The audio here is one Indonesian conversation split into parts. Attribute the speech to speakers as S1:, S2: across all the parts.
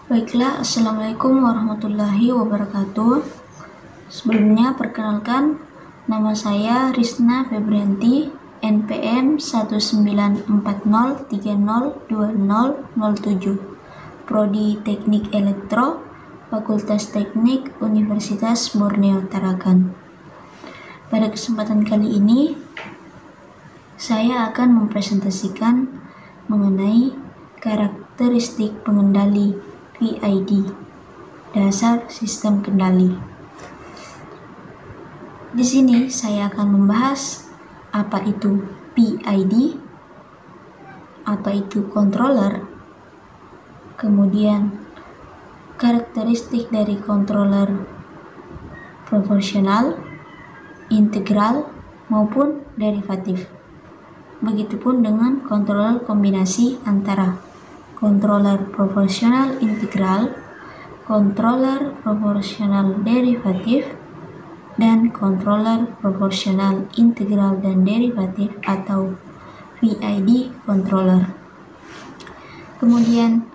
S1: Baiklah, Assalamualaikum warahmatullahi wabarakatuh. Sebelumnya perkenalkan, nama saya Risna Febrianti, NPM 1940302007, Prodi Teknik Elektro, Fakultas Teknik Universitas Borneo Tarakan. Pada kesempatan kali ini, saya akan mempresentasikan mengenai karakteristik pengendali PID, dasar sistem kendali. Di sini saya akan membahas apa itu PID, apa itu controller, kemudian karakteristik dari controller proporsional, integral, maupun derivatif. Begitupun dengan controller kombinasi antara controller proporsional integral, controller proporsional derivatif, dan controller proporsional integral dan derivatif atau PID controller. Kemudian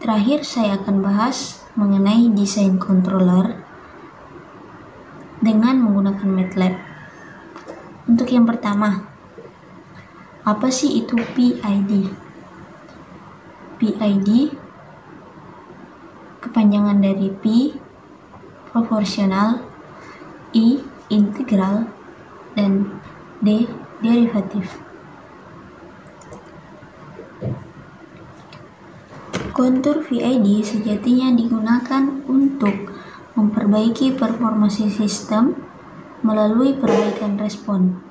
S1: terakhir saya akan bahas mengenai desain controller dengan menggunakan MATLAB. Untuk yang pertama, apa sih itu PID? PID kepanjangan dari P proporsional, I integral, dan D derivatif. Kontur PID sejatinya digunakan untuk memperbaiki performance sistem melalui perbaikan respon.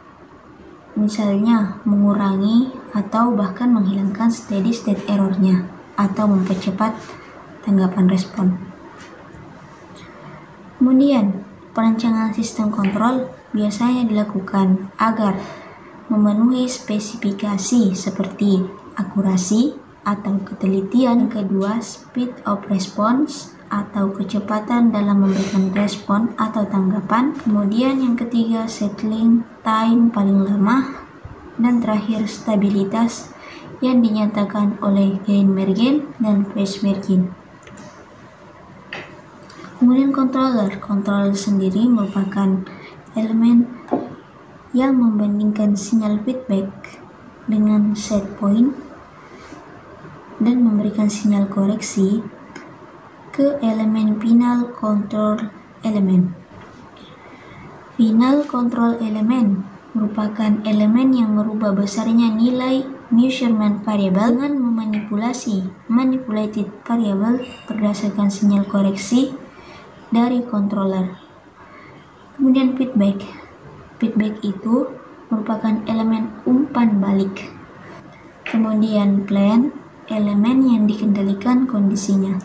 S1: Misalnya mengurangi atau bahkan menghilangkan steady state error-nya atau mempercepat tanggapan respon. Kemudian, perancangan sistem kontrol biasanya dilakukan agar memenuhi spesifikasi seperti akurasi atau ketelitian, kedua speed of response atau kecepatan dalam memberikan respon atau tanggapan, kemudian yang ketiga settling time paling lama, dan terakhir stabilitas yang dinyatakan oleh gain margin dan phase margin. Kemudian controller sendiri merupakan elemen yang membandingkan sinyal feedback dengan set point dan memberikan sinyal koreksi ke elemen final control element. Final control element merupakan elemen yang merubah besarnya nilai measurement variable dengan memanipulasi manipulated variable berdasarkan sinyal koreksi dari controller. Kemudian feedback itu merupakan elemen umpan balik. Kemudian plan, elemen yang dikendalikan kondisinya.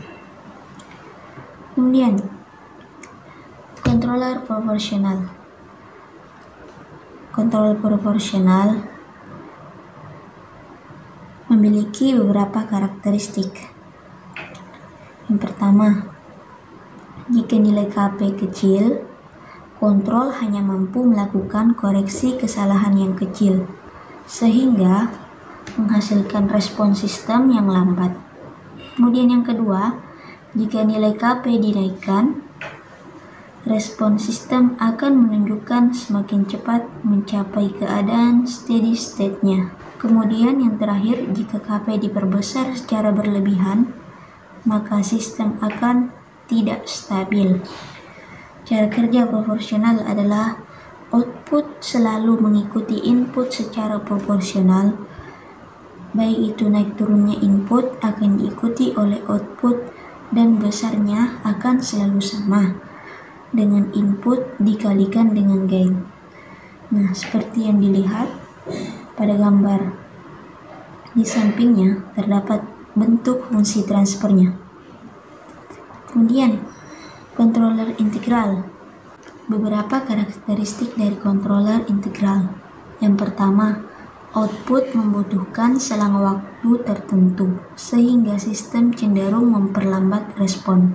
S1: Kemudian controller proporsional. Controller proporsional memiliki beberapa karakteristik. Yang pertama, jika nilai KP kecil, kontrol hanya mampu melakukan koreksi kesalahan yang kecil, sehingga menghasilkan respon sistem yang lambat. Kemudian yang kedua, jika nilai KP dinaikkan, respon sistem akan menunjukkan semakin cepat mencapai keadaan steady state-nya. Kemudian yang terakhir, jika KP diperbesar secara berlebihan, maka sistem akan tidak stabil. Cara kerja proporsional adalah output selalu mengikuti input secara proporsional. Baik itu naik turunnya input akan diikuti oleh output dan besarnya akan selalu sama dengan input dikalikan dengan gain. Nah, seperti yang dilihat pada gambar di sampingnya terdapat bentuk fungsi transfernya. Kemudian controller integral. Beberapa karakteristik dari controller integral. Yang pertama, output membutuhkan selang waktu tertentu, sehingga sistem cenderung memperlambat respon.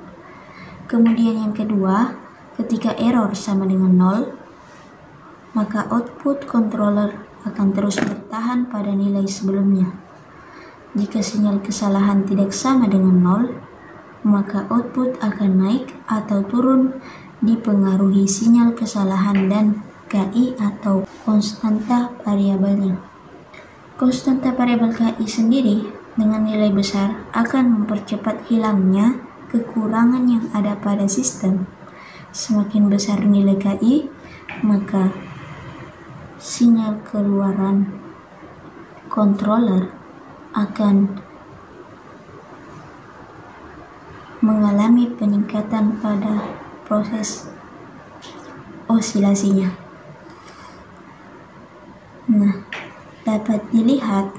S1: Kemudian yang kedua, ketika error sama dengan 0, maka output controller akan terus bertahan pada nilai sebelumnya. Jika sinyal kesalahan tidak sama dengan 0, maka output akan naik atau turun dipengaruhi sinyal kesalahan dan KI atau konstanta variabelnya. Konstanta variabel KI sendiri dengan nilai besar akan mempercepat hilangnya kekurangan yang ada pada sistem. Semakin besar nilai KI, maka sinyal keluaran controller akan mengalami peningkatan pada proses osilasinya. Nah, dapat dilihat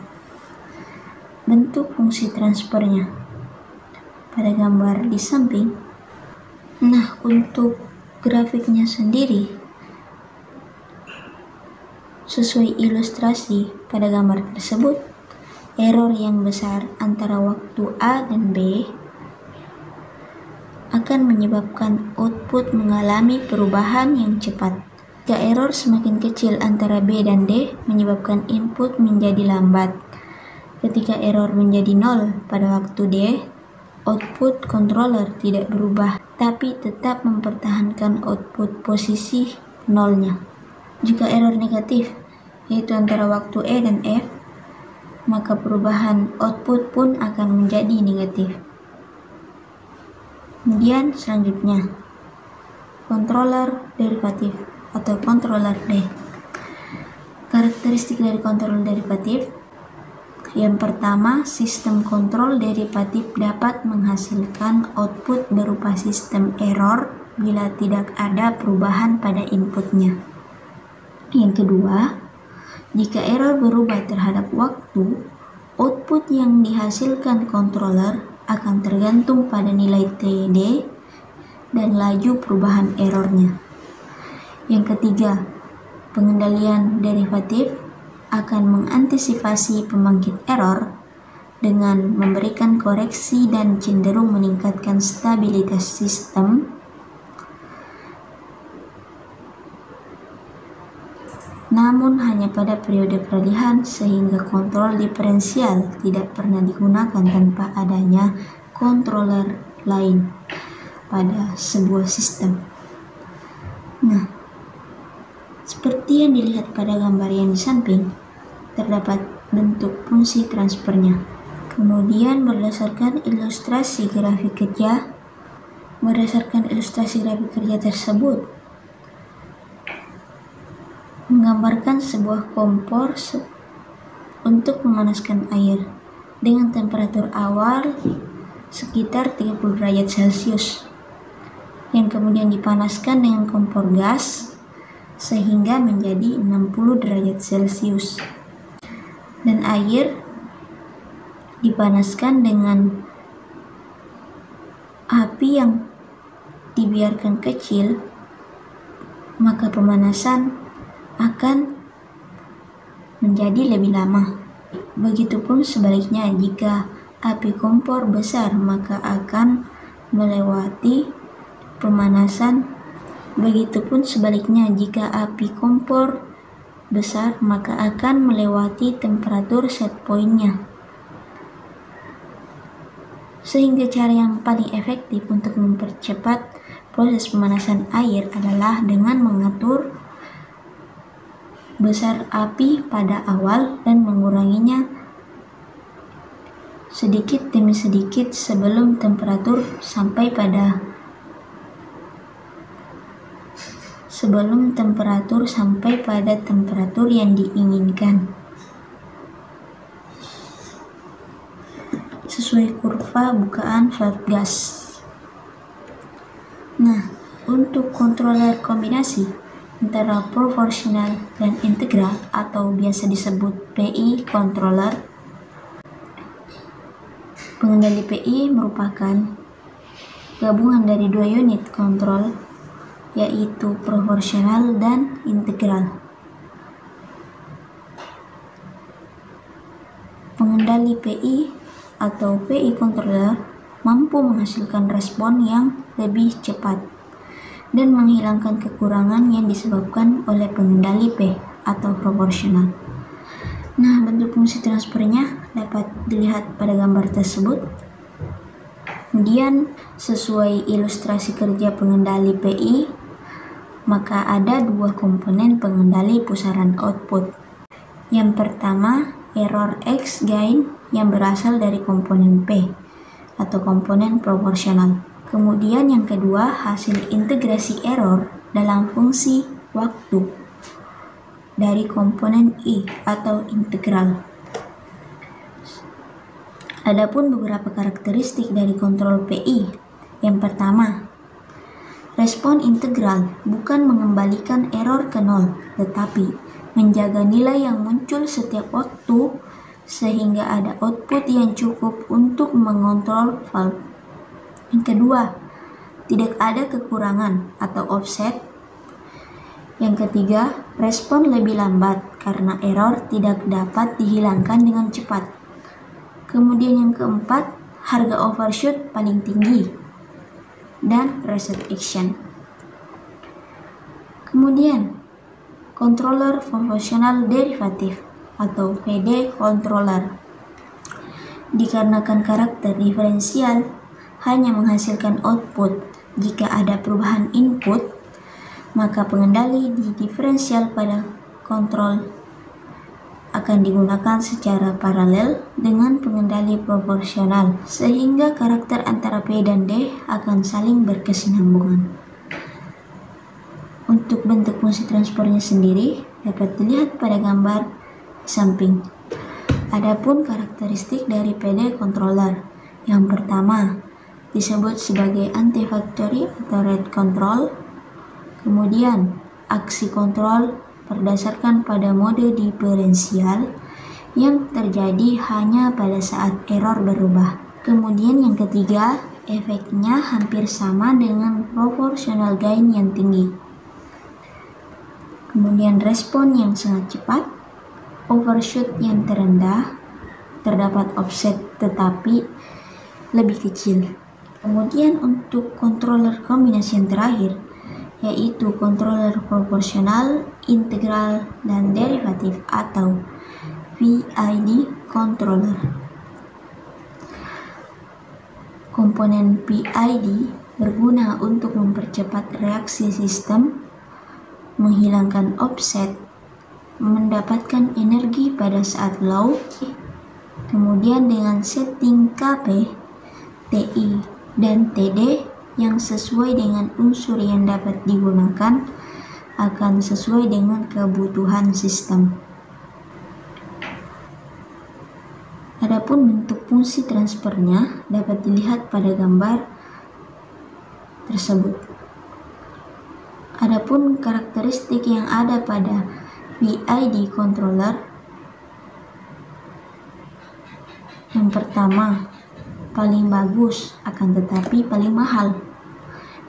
S1: bentuk fungsi transfernya pada gambar di samping. Nah, untuk grafiknya sendiri sesuai ilustrasi pada gambar tersebut, error yang besar antara waktu A dan B akan menyebabkan output mengalami perubahan yang cepat. Jika error semakin kecil antara B dan D, menyebabkan input menjadi lambat. Ketika error menjadi 0 pada waktu D, output controller tidak berubah, tapi tetap mempertahankan output posisi 0-nya. Jika error negatif, yaitu antara waktu E dan F, maka perubahan output pun akan menjadi negatif. Kemudian selanjutnya, controller derivatif atau controller D. Karakteristik dari controller derivatif: yang pertama, sistem kontrol derivatif dapat menghasilkan output berupa sistem error bila tidak ada perubahan pada inputnya. Yang kedua, jika error berubah terhadap waktu, output yang dihasilkan controller akan tergantung pada nilai TD dan laju perubahan errornya. Yang ketiga, pengendalian derivatif akan mengantisipasi pembangkit error dengan memberikan koreksi dan cenderung meningkatkan stabilitas sistem. Namun hanya pada periode peralihan, sehingga kontrol diferensial tidak pernah digunakan tanpa adanya controller lain pada sebuah sistem. Nah, seperti yang dilihat pada gambar yang di samping, terdapat bentuk fungsi transfernya. Kemudian berdasarkan ilustrasi grafik kerja tersebut menggambarkan sebuah kompor untuk memanaskan air dengan temperatur awal sekitar 30 derajat Celcius yang kemudian dipanaskan dengan kompor gas sehingga menjadi 60 derajat Celcius. Dan air dipanaskan dengan api yang dibiarkan kecil, maka pemanasan akan menjadi lebih lama. Begitupun sebaliknya, jika api kompor besar maka akan melewati pemanasan. Begitupun sebaliknya, jika api kompor besar maka akan melewati temperatur set point-nya. Sehingga cara yang paling efektif untuk mempercepat proses pemanasan air adalah dengan mengatur besar api pada awal dan menguranginya sedikit demi sedikit sebelum temperatur sampai pada temperatur yang diinginkan sesuai kurva bukaan valve gas. Nah, untuk controller kombinasi antara proporsional dan integral atau biasa disebut PI controller, pengendali PI merupakan gabungan dari dua unit kontrol, yaitu proporsional dan integral. Pengendali PI atau PI controller mampu menghasilkan respon yang lebih cepat dan menghilangkan kekurangan yang disebabkan oleh pengendali P atau proporsional. Nah, bentuk fungsi transfernya dapat dilihat pada gambar tersebut. Kemudian, sesuai ilustrasi kerja pengendali PI, maka ada dua komponen pengendali pusaran output. Yang pertama, error X gain yang berasal dari komponen P atau komponen proporsional. Kemudian yang kedua, hasil integrasi error dalam fungsi waktu dari komponen I atau integral. Adapun beberapa karakteristik dari kontrol PI. Yang pertama, respon integral bukan mengembalikan error ke nol, tetapi menjaga nilai yang muncul setiap waktu sehingga ada output yang cukup untuk mengontrol valve. Yang kedua, tidak ada kekurangan atau offset. Yang ketiga, respon lebih lambat karena error tidak dapat dihilangkan dengan cepat. Kemudian yang keempat, harga overshoot paling tinggi dan reset action. Kemudian, controller proportional derivative atau PD controller. Dikarenakan karakter diferensial hanya menghasilkan output jika ada perubahan input, maka pengendali di diferensial pada kontrol akan digunakan secara paralel dengan pengendali proporsional, sehingga karakter antara P dan D akan saling berkesinambungan. Untuk bentuk fungsi transfernya sendiri dapat dilihat pada gambar samping. Adapun karakteristik dari PD controller, yang pertama disebut sebagai anti-factory atau rate control. Kemudian aksi kontrol berdasarkan pada mode diferensial yang terjadi hanya pada saat error berubah. Kemudian yang ketiga, efeknya hampir sama dengan proportional gain yang tinggi. Kemudian respon yang sangat cepat, overshoot yang terendah, terdapat offset tetapi lebih kecil. Kemudian untuk controller kombinasi yang terakhir, yaitu controller proporsional, integral, dan derivatif atau PID controller. Komponen PID berguna untuk mempercepat reaksi sistem, menghilangkan offset, mendapatkan energi pada saat low, kemudian dengan setting KP, TI, dan TD yang sesuai dengan unsur yang dapat digunakan akan sesuai dengan kebutuhan sistem. Adapun bentuk fungsi transfernya dapat dilihat pada gambar tersebut. Adapun karakteristik yang ada pada PID controller, yang pertama, paling bagus akan tetapi paling mahal.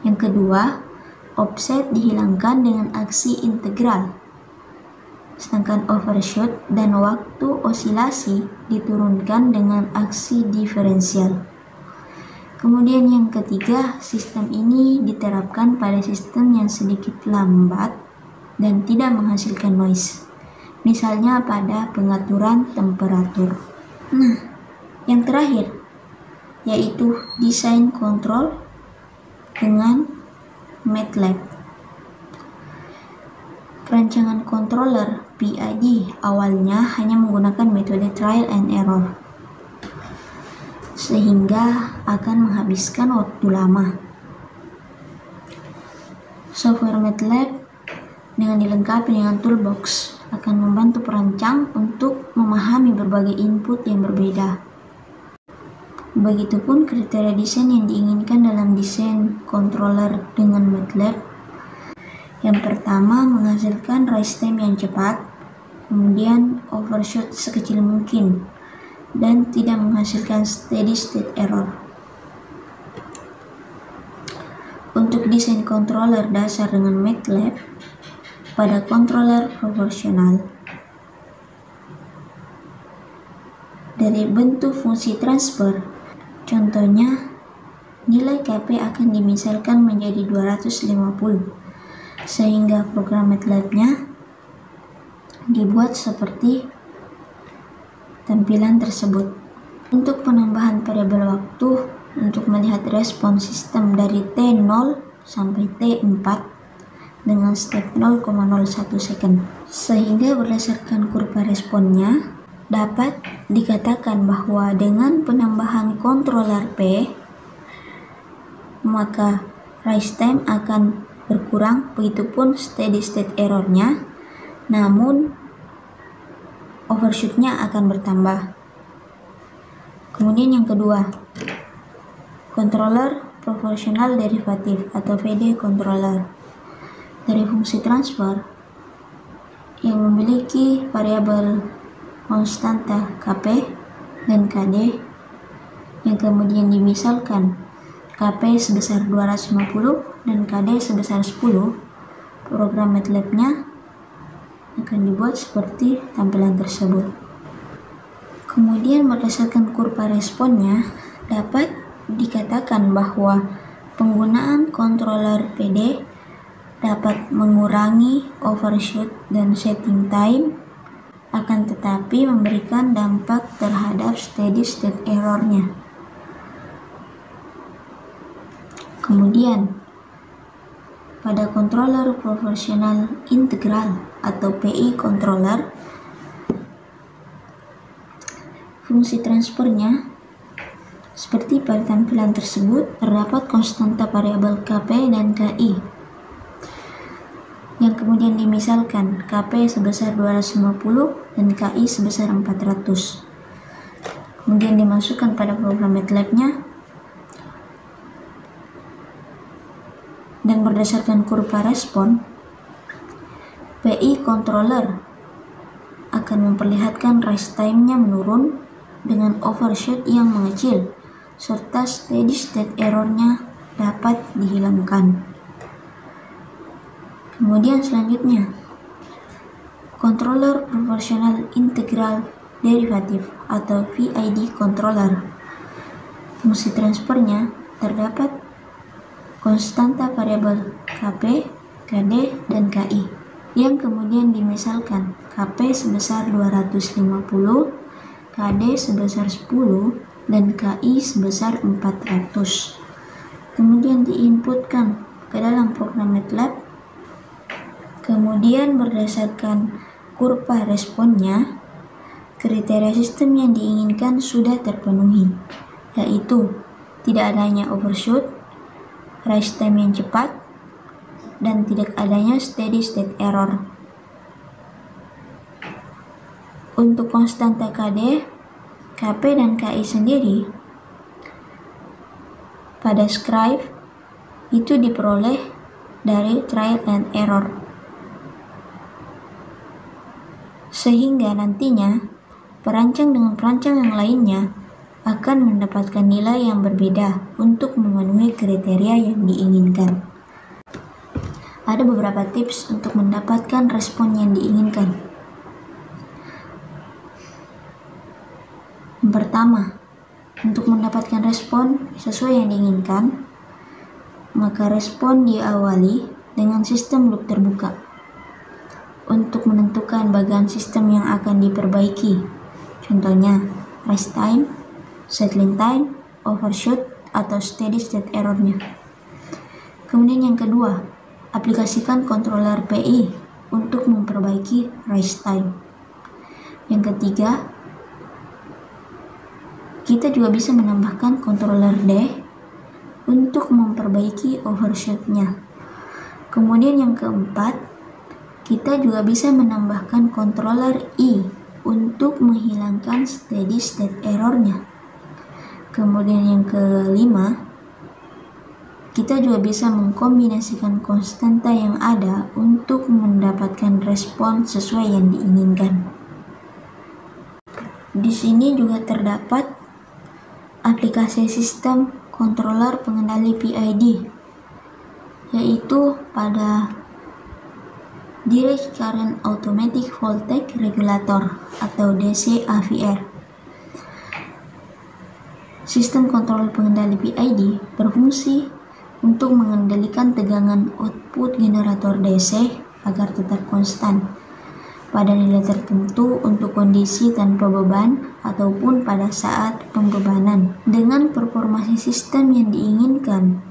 S1: Yang kedua, offset dihilangkan dengan aksi integral, sedangkan overshoot dan waktu osilasi diturunkan dengan aksi diferensial. Kemudian yang ketiga, sistem ini diterapkan pada sistem yang sedikit lambat dan tidak menghasilkan noise, misalnya pada pengaturan temperatur. Nah, yang terakhir yaitu desain kontrol dengan MATLAB. Perancangan controller PID awalnya hanya menggunakan metode trial and error, sehingga akan menghabiskan waktu lama. Software MATLAB dengan dilengkapi dengan toolbox akan membantu perancang untuk memahami berbagai input yang berbeda. Begitupun kriteria desain yang diinginkan dalam desain controller dengan MATLAB. Yang pertama, menghasilkan rise time yang cepat, kemudian overshoot sekecil mungkin, dan tidak menghasilkan steady state error. Untuk desain controller dasar dengan MATLAB pada controller proporsional, dari bentuk fungsi transfer, contohnya nilai KP akan dimisalkan menjadi 250, sehingga program MATLAB-nya dibuat seperti tampilan tersebut. Untuk penambahan variabel waktu untuk melihat respon sistem dari T0 sampai T4 dengan step 0,01 second, sehingga berdasarkan kurva responnya dapat dikatakan bahwa dengan penambahan controller P, maka rise time akan berkurang, begitupun steady state errornya, namun overshootnya akan bertambah. Kemudian yang kedua, controller proportional derivative atau VD controller dari fungsi transfer yang memiliki variabel konstanta KP dan KD yang kemudian dimisalkan KP sebesar 250 dan KD sebesar 10, program MATLAB-nya akan dibuat seperti tampilan tersebut. Kemudian berdasarkan kurva responnya dapat dikatakan bahwa penggunaan controller PD dapat mengurangi overshoot dan setting time, akan tetapi memberikan dampak terhadap steady state errornya. Kemudian pada controller proportional integral atau PI controller, fungsi transfernya seperti pada tampilan tersebut, terdapat konstanta variabel KP dan KI yang kemudian dimisalkan KP sebesar 250 dan KI sebesar 400. Kemudian dimasukkan pada program MATLAB-nya, dan berdasarkan kurva respon, PI controller akan memperlihatkan rise time-nya menurun dengan overshoot yang mengecil, serta steady state error-nya dapat dihilangkan. Kemudian selanjutnya, controller proportional integral derivative atau VID controller. Fungsi transfernya terdapat konstanta variabel KP, KD, dan KI yang kemudian dimisalkan KP sebesar 250, KD sebesar 10, dan KI sebesar 400. Kemudian diinputkan ke dalam program MATLAB. Kemudian berdasarkan kurva responnya, kriteria sistem yang diinginkan sudah terpenuhi, yaitu tidak adanya overshoot, rise time yang cepat, dan tidak adanya steady state error. Untuk konstanta KD, KP, dan KI sendiri pada Scribe itu diperoleh dari trial and error, sehingga nantinya perancang dengan perancang yang lainnya akan mendapatkan nilai yang berbeda untuk memenuhi kriteria yang diinginkan. Ada beberapa tips untuk mendapatkan respon yang diinginkan. Yang pertama, untuk mendapatkan respon sesuai yang diinginkan, maka respon diawali dengan sistem loop terbuka untuk menentukan bagian sistem yang akan diperbaiki, contohnya rise time, settling time, overshoot, atau steady state error-nya. Kemudian yang kedua, aplikasikan controller PI untuk memperbaiki rise time. Yang ketiga, kita juga bisa menambahkan controller D untuk memperbaiki overshoot-nya. Kemudian yang keempat, kita juga bisa menambahkan controller I untuk menghilangkan steady state error-nya. Kemudian yang kelima, kita juga bisa mengkombinasikan konstanta yang ada untuk mendapatkan respon sesuai yang diinginkan. Di sini juga terdapat aplikasi sistem controller pengendali PID, yaitu pada Direct Current Automatic Voltage Regulator atau DC-AVR. Sistem kontrol pengendali PID berfungsi untuk mengendalikan tegangan output generator DC agar tetap konstan pada nilai tertentu untuk kondisi tanpa beban ataupun pada saat pembebanan dengan performasi sistem yang diinginkan,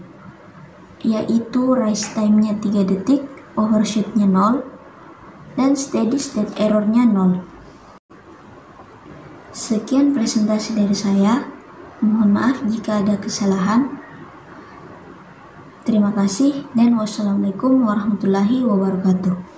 S1: yaitu rise time-nya 3 detik, overshoot-nya 0, dan steady state error-nya 0. Sekian presentasi dari saya. Mohon maaf jika ada kesalahan. Terima kasih dan wassalamualaikum warahmatullahi wabarakatuh.